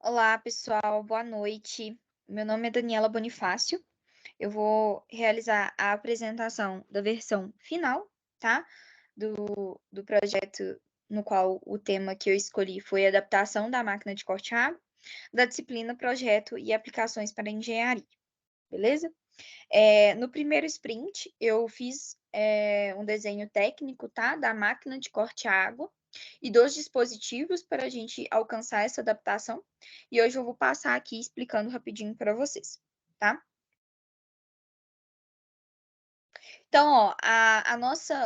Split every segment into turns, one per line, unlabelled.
Olá, pessoal, boa noite. Meu nome é Daniela Bonifácio. Eu vou realizar a apresentação da versão final, tá? Do projeto no qual o tema que eu escolhi foi adaptação da máquina de corte água, da disciplina Projeto e Aplicações para Engenharia, beleza? No primeiro sprint, eu fiz um desenho técnico, tá? Da máquina de corte água e dos dispositivos para a gente alcançar essa adaptação. E hoje eu vou passar aqui explicando rapidinho para vocês, tá? Então, ó,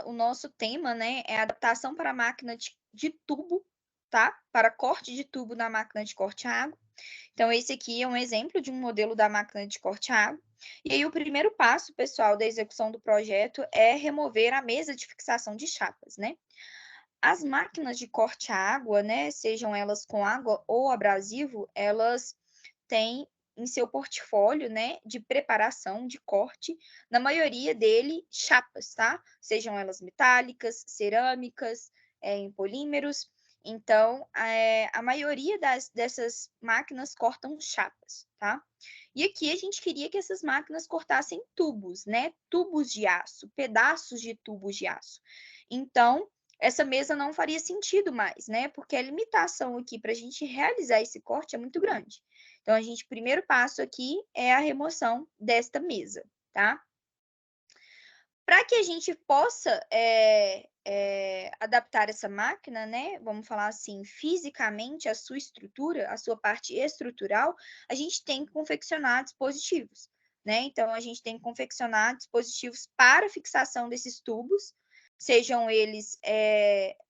o nosso tema, né, é adaptação para a máquina de tubo, tá? Para corte de tubo na máquina de corte água. Então, esse aqui é um exemplo de um modelo da máquina de corte água. E aí, o primeiro passo, pessoal, da execução do projeto é remover a mesa de fixação de chapas, né? As máquinas de corte água, né, sejam elas com água ou abrasivo, elas têm em seu portfólio, né, de preparação de corte, na maioria dele, chapas, tá? Sejam elas metálicas, cerâmicas, em polímeros. Então, a maioria dessas máquinas cortam chapas, tá? E aqui a gente queria que essas máquinas cortassem tubos, né? Tubos de aço, pedaços de tubos de aço. Então, essa mesa não faria sentido mais, né? Porque a limitação aqui para a gente realizar esse corte é muito grande. Então, o primeiro passo aqui é a remoção desta mesa, tá? Para que a gente possa adaptar essa máquina, né? Vamos falar assim, fisicamente, a sua estrutura, a sua parte estrutural, a gente tem que confeccionar dispositivos, né? Então, a gente tem que confeccionar dispositivos para fixação desses tubos, sejam eles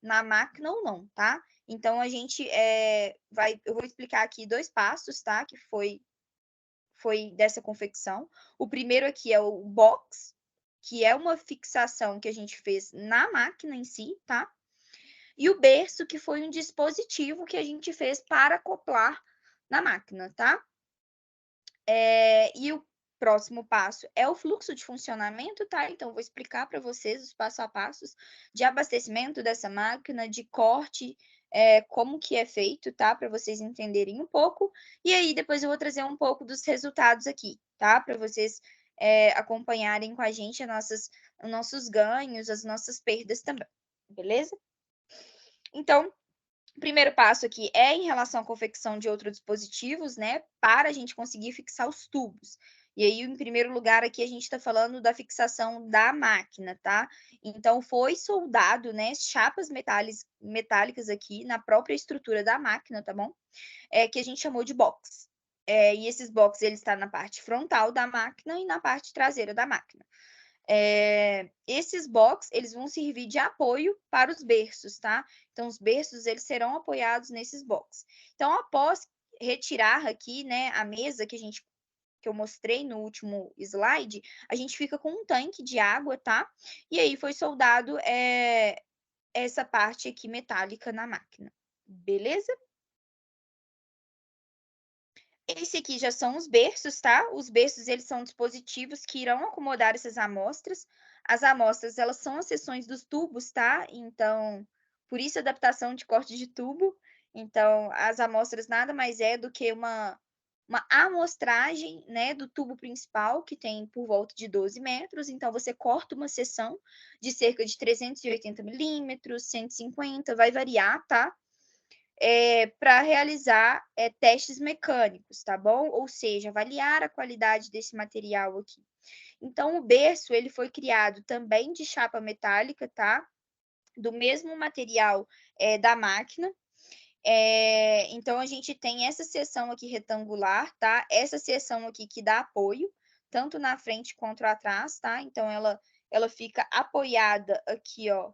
na máquina ou não, tá? Então, eu vou explicar aqui dois passos, tá? Que foi dessa confecção. O primeiro aqui é o box, que é uma fixação que a gente fez na máquina em si, tá? E o berço, que foi um dispositivo que a gente fez para acoplar na máquina, tá? E o próximo passo é o fluxo de funcionamento, tá? Então, vou explicar para vocês os passo a passos de abastecimento dessa máquina, de corte, como que é feito, tá? Para vocês entenderem um pouco. E aí, depois eu vou trazer um pouco dos resultados aqui, tá? Para vocês acompanharem com a gente os nossos ganhos, as nossas perdas também, beleza? Então, o primeiro passo aqui é em relação à confecção de outros dispositivos, né? Para a gente conseguir fixar os tubos. E aí, em primeiro lugar, aqui a gente está falando da fixação da máquina, tá? Então, foi soldado, né, chapas metálicas aqui na própria estrutura da máquina, tá bom? Que a gente chamou de box. E esses boxes, eles estão na parte frontal da máquina e na parte traseira da máquina. Esses box, eles vão servir de apoio para os berços, tá? Então, os berços, eles serão apoiados nesses box. Então, após retirar aqui, né, a mesa que eu mostrei no último slide, a gente fica com um tanque de água, tá? E aí foi soldado essa parte aqui metálica na máquina, beleza? Esse aqui já são os berços, tá? Os berços, eles são dispositivos que irão acomodar essas amostras. As amostras, elas são as seções dos tubos, tá? Então, por isso a adaptação de corte de tubo. Então, as amostras nada mais é do que uma amostragem, né, do tubo principal, que tem por volta de 12 metros. Então, você corta uma seção de cerca de 380 milímetros, 150, vai variar, tá? Para realizar testes mecânicos, tá bom? Ou seja, avaliar a qualidade desse material aqui. Então, o berço ele foi criado também de chapa metálica, tá? Do mesmo material da máquina. Então, a gente tem essa seção aqui retangular, tá? Essa seção aqui que dá apoio, tanto na frente quanto atrás, tá? Então, ela fica apoiada aqui, ó,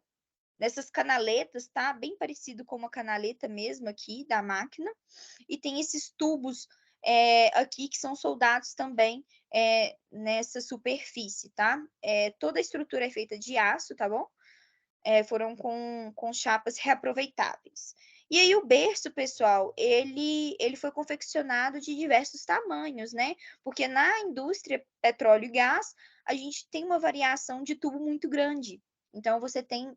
nessas canaletas, tá? Bem parecido com uma canaleta mesmo aqui da máquina. E tem esses tubos aqui que são soldados também nessa superfície, tá? Toda a estrutura é feita de aço, tá bom? Foram com chapas reaproveitáveis. E aí o berço, pessoal, ele foi confeccionado de diversos tamanhos, né? Porque na indústria petróleo e gás, a gente tem uma variação de tubo muito grande. Então, você tem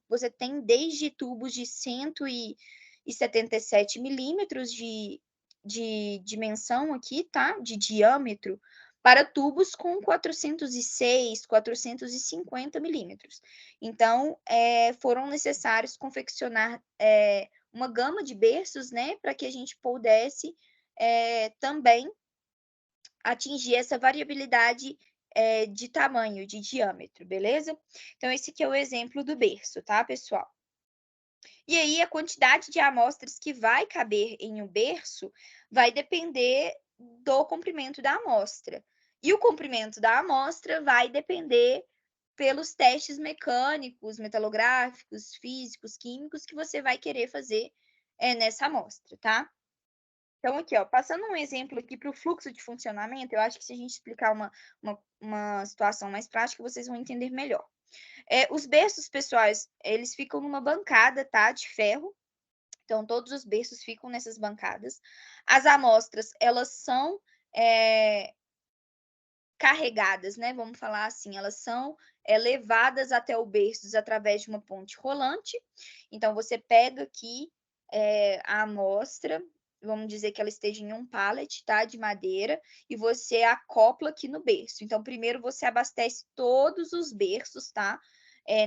desde tubos de 177 milímetros de dimensão aqui, tá? De diâmetro, para tubos com 406, 450 milímetros. Então, foram necessários confeccionar uma gama de berços, né, para que a gente pudesse também atingir essa variabilidade de tamanho, de diâmetro, beleza? Então, esse aqui é o exemplo do berço, tá, pessoal? E aí, a quantidade de amostras que vai caber em um berço vai depender do comprimento da amostra. E o comprimento da amostra vai depender pelos testes mecânicos, metalográficos, físicos, químicos que você vai querer fazer nessa amostra, tá? Então, aqui, ó, passando um exemplo aqui para o fluxo de funcionamento, eu acho que se a gente explicar uma situação mais prática, vocês vão entender melhor. Os berços pessoais, eles ficam numa bancada, tá, de ferro. Então, todos os berços ficam nessas bancadas. As amostras, elas são carregadas, né? Vamos falar assim, elas são levadas até o berço através de uma ponte rolante. Então, você pega aqui a amostra, vamos dizer que ela esteja em um pallet, tá? De madeira, e você acopla aqui no berço. Então, primeiro você abastece todos os berços, tá?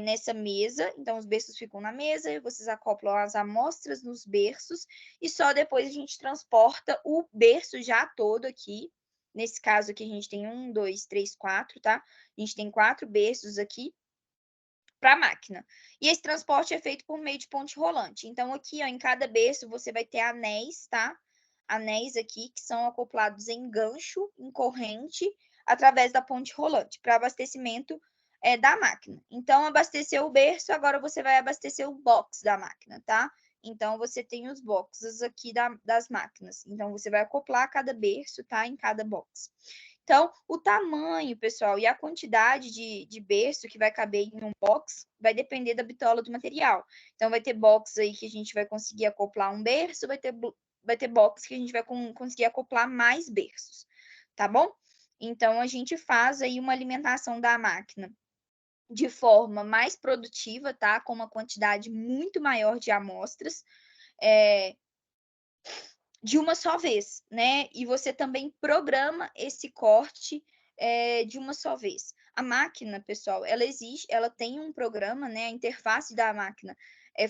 Nessa mesa, então os berços ficam na mesa, e vocês acoplam as amostras nos berços, e só depois a gente transporta o berço já todo aqui. Nesse caso aqui, a gente tem 1, 2, 3, 4, tá? A gente tem 4 berços aqui para a máquina. E esse transporte é feito por meio de ponte rolante. Então, aqui, ó, em cada berço, você vai ter anéis, tá? Anéis aqui que são acoplados em gancho, em corrente, através da ponte rolante, para abastecimento da máquina. Então, abasteceu o berço, agora você vai abastecer o box da máquina, tá? Então, você tem os boxes aqui das máquinas. Então, você vai acoplar cada berço, tá? Em cada box. Então, o tamanho, pessoal, e a quantidade de berço que vai caber em um box vai depender da bitola do material. Então, vai ter box aí que a gente vai conseguir acoplar um berço, vai ter box que a gente vai conseguir acoplar mais berços, tá bom? Então, a gente faz aí uma alimentação da máquina de forma mais produtiva, tá? Com uma quantidade muito maior de amostras. De uma só vez, né? E você também programa esse corte de uma só vez. A máquina, pessoal, ela existe, ela tem um programa, né? A interface da máquina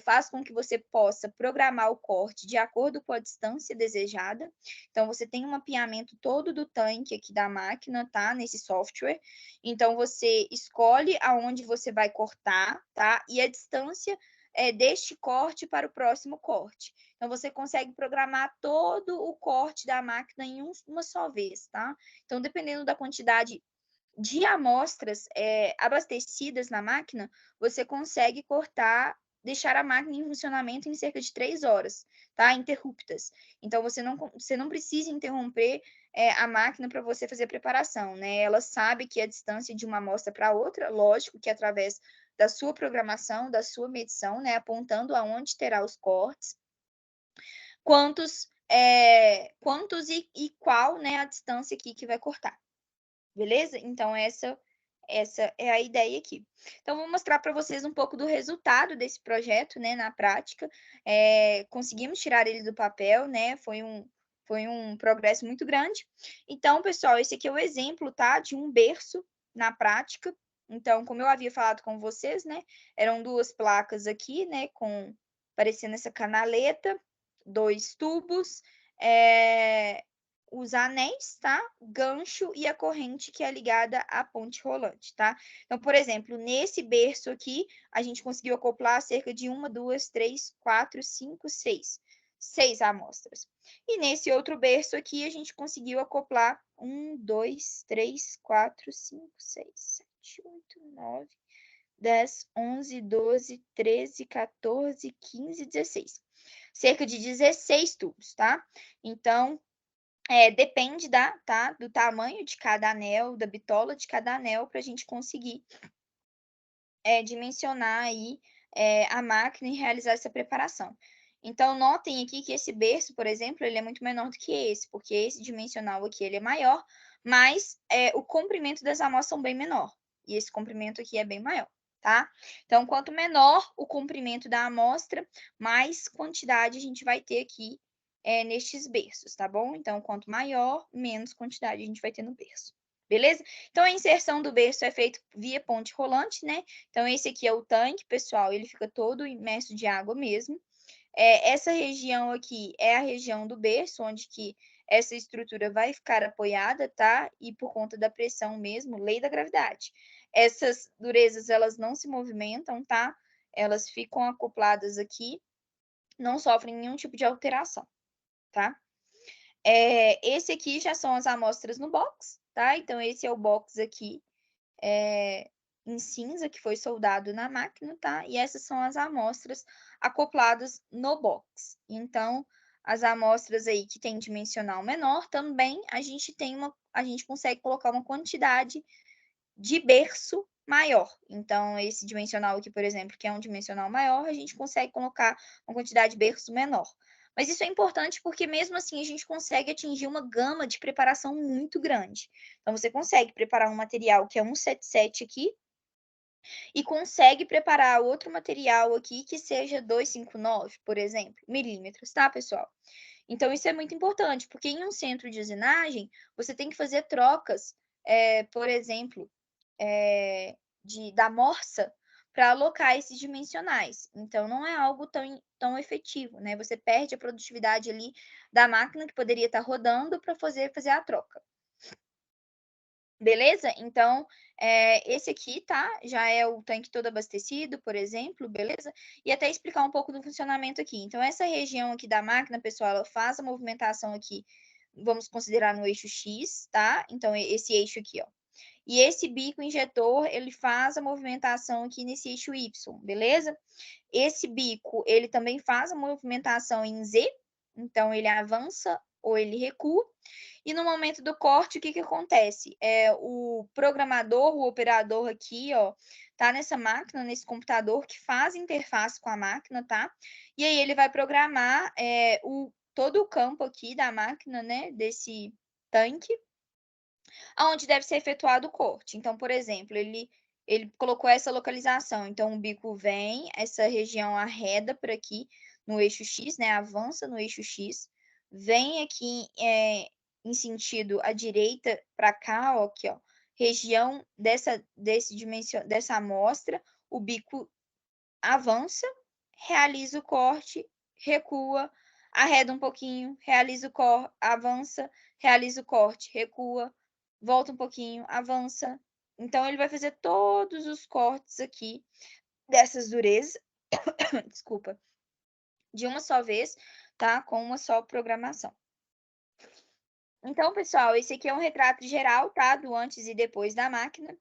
faz com que você possa programar o corte de acordo com a distância desejada. Então, você tem um mapeamento todo do tanque aqui da máquina, tá? Nesse software. Então, você escolhe aonde você vai cortar, tá? E a distância deste corte para o próximo corte. Então, você consegue programar todo o corte da máquina em uma só vez, tá? Então, dependendo da quantidade de amostras abastecidas na máquina, você consegue deixar a máquina em funcionamento em cerca de 3 horas, tá? Interruptas. Então, você não precisa interromper a máquina para você fazer a preparação, né? Ela sabe que a distância de uma amostra para outra, lógico que através da sua programação, da sua medição, né? Apontando aonde terá os cortes, quantos e qual, né, a distância aqui que vai cortar. Beleza? Então, essa é a ideia aqui. Então, vou mostrar para vocês um pouco do resultado desse projeto, né, na prática. Conseguimos tirar ele do papel, né? Foi um progresso muito grande. Então, pessoal, esse aqui é o exemplo, tá? De um berço na prática. Então, como eu havia falado com vocês, né? Eram 2 placas aqui, né? Parecendo essa canaleta, 2 tubos, os anéis, tá? Gancho e a corrente que é ligada à ponte rolante, tá? Então, por exemplo, nesse berço aqui, a gente conseguiu acoplar cerca de 1, 2, 3, 4, 5, 6. 6 amostras. E nesse outro berço aqui, a gente conseguiu acoplar 1, 2, 3, 4, 5, 6, 7, 8, 9, 10, 11, 12, 13, 14, 15, 16. Cerca de 16 tubos, tá? Então, depende do tamanho de cada anel, da bitola de cada anel, para a gente conseguir dimensionar aí a máquina e realizar essa preparação. Então, notem aqui que esse berço, por exemplo, ele é muito menor do que esse, porque esse dimensional aqui ele é maior, mas o comprimento das amostras são bem menor. E esse comprimento aqui é bem maior, tá? Então, quanto menor o comprimento da amostra, mais quantidade a gente vai ter aqui nestes berços, tá bom? Então, quanto maior, menos quantidade a gente vai ter no berço. Beleza? Então, a inserção do berço é feita via ponte rolante, né? Então, esse aqui é o tanque, pessoal, ele fica todo imerso de água mesmo. Essa região aqui é a região do berço, onde que essa estrutura vai ficar apoiada, tá? E por conta da pressão mesmo, lei da gravidade. Essas durezas, elas não se movimentam, tá? Elas ficam acopladas aqui, não sofrem nenhum tipo de alteração, tá? Esse aqui já são as amostras no box, tá? Então, esse é o box aqui, em cinza, que foi soldado na máquina, tá? E essas são as amostras acopladas no box. Então, as amostras aí que tem dimensional menor, também a gente consegue colocar uma quantidade de berço maior. Então, esse dimensional aqui, por exemplo, que é um dimensional maior, a gente consegue colocar uma quantidade de berço menor. Mas isso é importante porque, mesmo assim, a gente consegue atingir uma gama de preparação muito grande. Então, você consegue preparar um material que é 177 aqui e consegue preparar outro material aqui que seja 259, por exemplo, milímetros, tá, pessoal? Então, isso é muito importante, porque em um centro de usinagem, você tem que fazer trocas, por exemplo, da morsa para alocar esses dimensionais. Então, não é algo tão efetivo, né? Você perde a produtividade ali da máquina que poderia estar rodando para fazer a troca. Beleza? Então, esse aqui, tá? Já é o tanque todo abastecido, por exemplo, beleza? E até explicar um pouco do funcionamento aqui. Então, essa região aqui da máquina, pessoal, ela faz a movimentação aqui, vamos considerar no eixo X, tá? Então, esse eixo aqui, ó. E esse bico injetor, ele faz a movimentação aqui nesse eixo Y, beleza? Esse bico, ele também faz a movimentação em Z, então ele avança ou ele recua. E no momento do corte, o que que acontece? O programador, o operador aqui, ó, tá nessa máquina, nesse computador que faz interface com a máquina, tá? E aí ele vai programar todo o campo aqui da máquina, né, desse tanque, aonde deve ser efetuado o corte. Então, por exemplo, ele colocou essa localização. Então, o bico vem, essa região arreda por aqui no eixo X, né? Avança no eixo X, vem aqui em sentido à direita para cá, ó, aqui, ó, região dessa amostra, o bico avança, realiza o corte, recua, arreda um pouquinho, realiza o corte, avança, realiza o corte, recua, volta um pouquinho, avança. Então, ele vai fazer todos os cortes aqui dessas durezas, desculpa, de uma só vez, tá? Com uma só programação. Então, pessoal, esse aqui é um retrato geral, tá? Do antes e depois da máquina.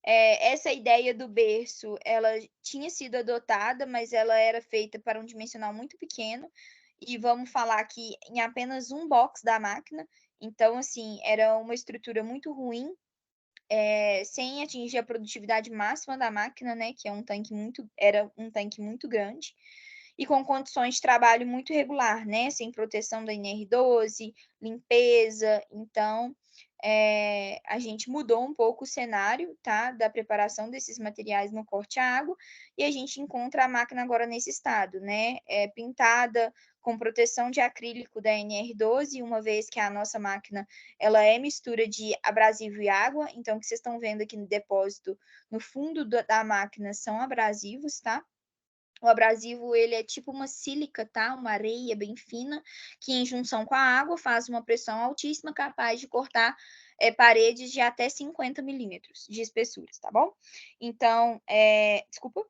Essa ideia do berço, ela tinha sido adotada, mas ela era feita para um dimensional muito pequeno, e vamos falar aqui em apenas um box da máquina. Então, assim, era uma estrutura muito ruim, sem atingir a produtividade máxima da máquina, né, que era um tanque muito grande, e com condições de trabalho muito regular, né, sem proteção da NR12, limpeza. Então, a gente mudou um pouco o cenário, tá, da preparação desses materiais no corte a água, e a gente encontra a máquina agora nesse estado, né, pintada com proteção de acrílico da NR12, uma vez que a nossa máquina ela é mistura de abrasivo e água. Então, o que vocês estão vendo aqui no depósito, no fundo da máquina, são abrasivos, tá? O abrasivo, ele é tipo uma sílica, tá? Uma areia bem fina, que em junção com a água faz uma pressão altíssima, capaz de cortar paredes de até 50 milímetros de espessura, tá bom? Então, desculpa,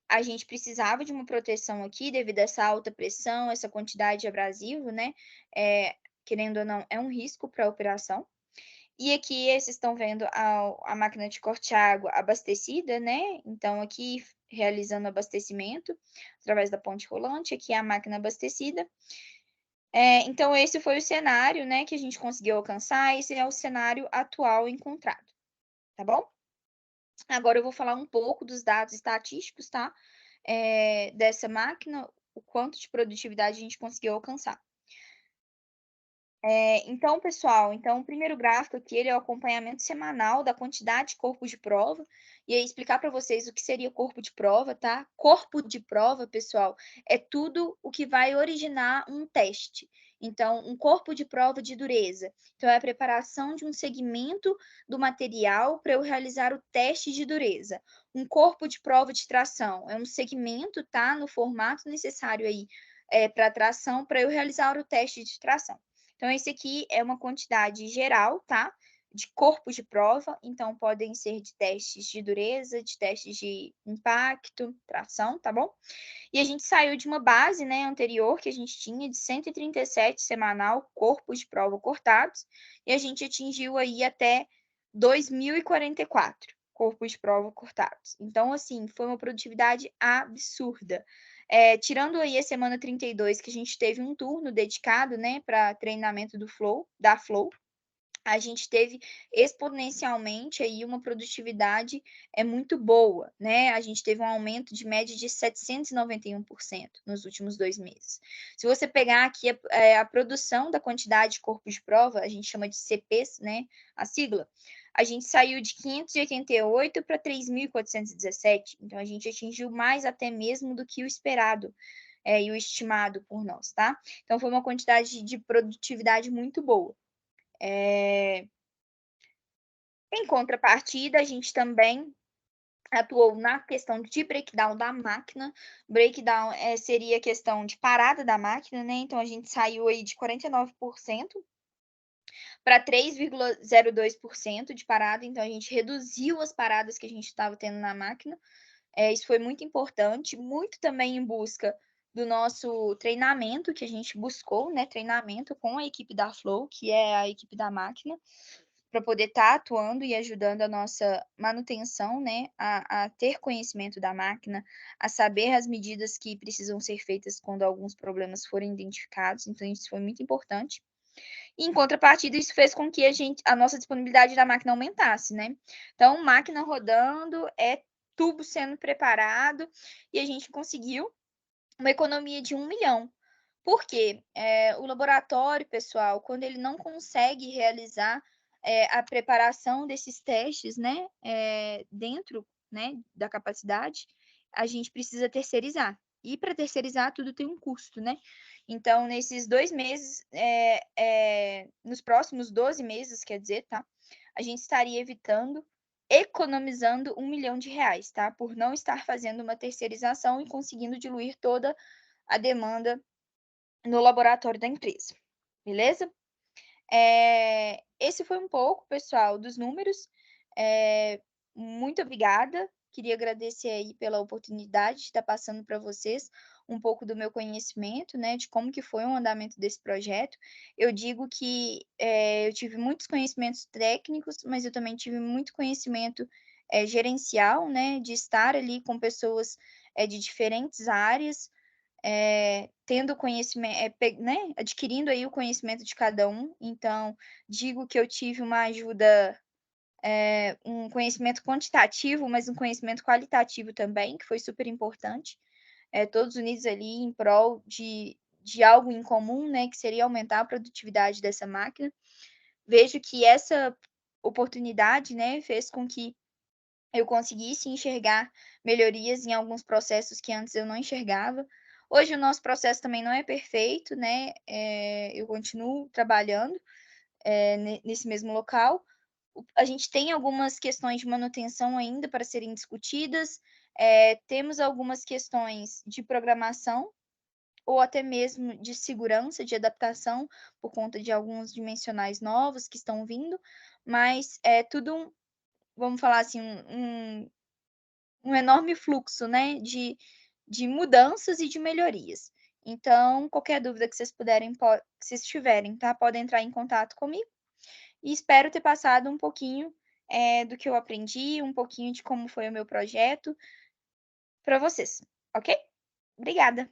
a gente precisava de uma proteção aqui devido a essa alta pressão, essa quantidade de abrasivo, né? Querendo ou não, é um risco para a operação. E aqui vocês estão vendo a máquina de corte-água abastecida, né? Então, aqui realizando abastecimento através da ponte rolante, aqui é a máquina abastecida. Então, esse foi o cenário, né, que a gente conseguiu alcançar. Esse é o cenário atual encontrado, tá bom? Agora eu vou falar um pouco dos dados estatísticos, tá? Dessa máquina, o quanto de produtividade a gente conseguiu alcançar. Então, pessoal, o primeiro gráfico aqui, ele é o acompanhamento semanal da quantidade de corpo de prova, e aí explicar para vocês o que seria corpo de prova, tá? Corpo de prova, pessoal, é tudo o que vai originar um teste. Então, um corpo de prova de dureza. Então, é a preparação de um segmento do material para eu realizar o teste de dureza. Um corpo de prova de tração é um segmento, tá, no formato necessário aí, para tração, para eu realizar o teste de tração. Então, esse aqui é uma quantidade geral, tá, de corpos de prova, então podem ser de testes de dureza, de testes de impacto, tração, tá bom? E a gente saiu de uma base, né, anterior que a gente tinha de 137 semanal corpos de prova cortados, e a gente atingiu aí até 2044 corpos de prova cortados. Então, assim, foi uma produtividade absurda. Tirando aí a semana 32, que a gente teve um turno dedicado, né, para treinamento do Flow, da Flow, a gente teve exponencialmente aí uma produtividade muito boa, né? A gente teve um aumento de média de 791% nos últimos 2 meses. Se você pegar aqui a produção da quantidade de corpos de prova, a gente chama de CPs, né? A sigla, a gente saiu de 588 para 3.417. Então, a gente atingiu mais até mesmo do que o esperado. E o estimado por nós, tá? Então, foi uma quantidade de produtividade muito boa. Em contrapartida, a gente também atuou na questão de breakdown da máquina. Breakdown seria a questão de parada da máquina, né? Então, a gente saiu aí de 49% para 3,02% de parada. Então, a gente reduziu as paradas que a gente estava tendo na máquina. Isso foi muito importante, muito também em busca do nosso treinamento, que a gente buscou, né? Treinamento com a equipe da Flow, que é a equipe da máquina, para poder estar atuando e ajudando a nossa manutenção, né, a ter conhecimento da máquina, a saber as medidas que precisam ser feitas quando alguns problemas forem identificados, então isso foi muito importante. E, em contrapartida, isso fez com que a nossa disponibilidade da máquina aumentasse, né. Então, máquina rodando, tubo sendo preparado, e a gente conseguiu uma economia de 1 milhão. Por quê? O laboratório, pessoal, quando ele não consegue realizar, a preparação desses testes, né, dentro, né, da capacidade, a gente precisa terceirizar. E para terceirizar tudo tem um custo, né. Então nesses 2 meses, nos próximos 12 meses, quer dizer, tá, a gente estaria economizando R$ 1 milhão, tá, por não estar fazendo uma terceirização e conseguindo diluir toda a demanda no laboratório da empresa, beleza? Esse foi um pouco, pessoal, dos números. Muito obrigada. Queria agradecer aí pela oportunidade de estar passando para vocês um pouco do meu conhecimento, né, de como que foi o andamento desse projeto. Eu digo que, eu tive muitos conhecimentos técnicos, mas eu também tive muito conhecimento, gerencial, né, de estar ali com pessoas, de diferentes áreas, tendo conhecimento, né, adquirindo aí o conhecimento de cada um. Então, digo que eu tive uma ajuda, um conhecimento quantitativo, mas um conhecimento qualitativo também, que foi super importante. Todos unidos ali em prol de algo em comum, né, que seria aumentar a produtividade dessa máquina. Vejo que essa oportunidade, né, fez com que eu conseguisse enxergar melhorias em alguns processos que antes eu não enxergava. Hoje o nosso processo também não é perfeito, né, eu continuo trabalhando, nesse mesmo local. A gente tem algumas questões de manutenção ainda para serem discutidas, temos algumas questões de programação, ou até mesmo de segurança, de adaptação, por conta de alguns dimensionais novos que estão vindo, mas é tudo vamos falar assim, um enorme fluxo, né, de mudanças e de melhorias. Então, qualquer dúvida que vocês puderem, que vocês tiverem, tá, podem entrar em contato comigo. E espero ter passado um pouquinho, do que eu aprendi, um pouquinho de como foi o meu projeto para vocês, ok? Obrigada.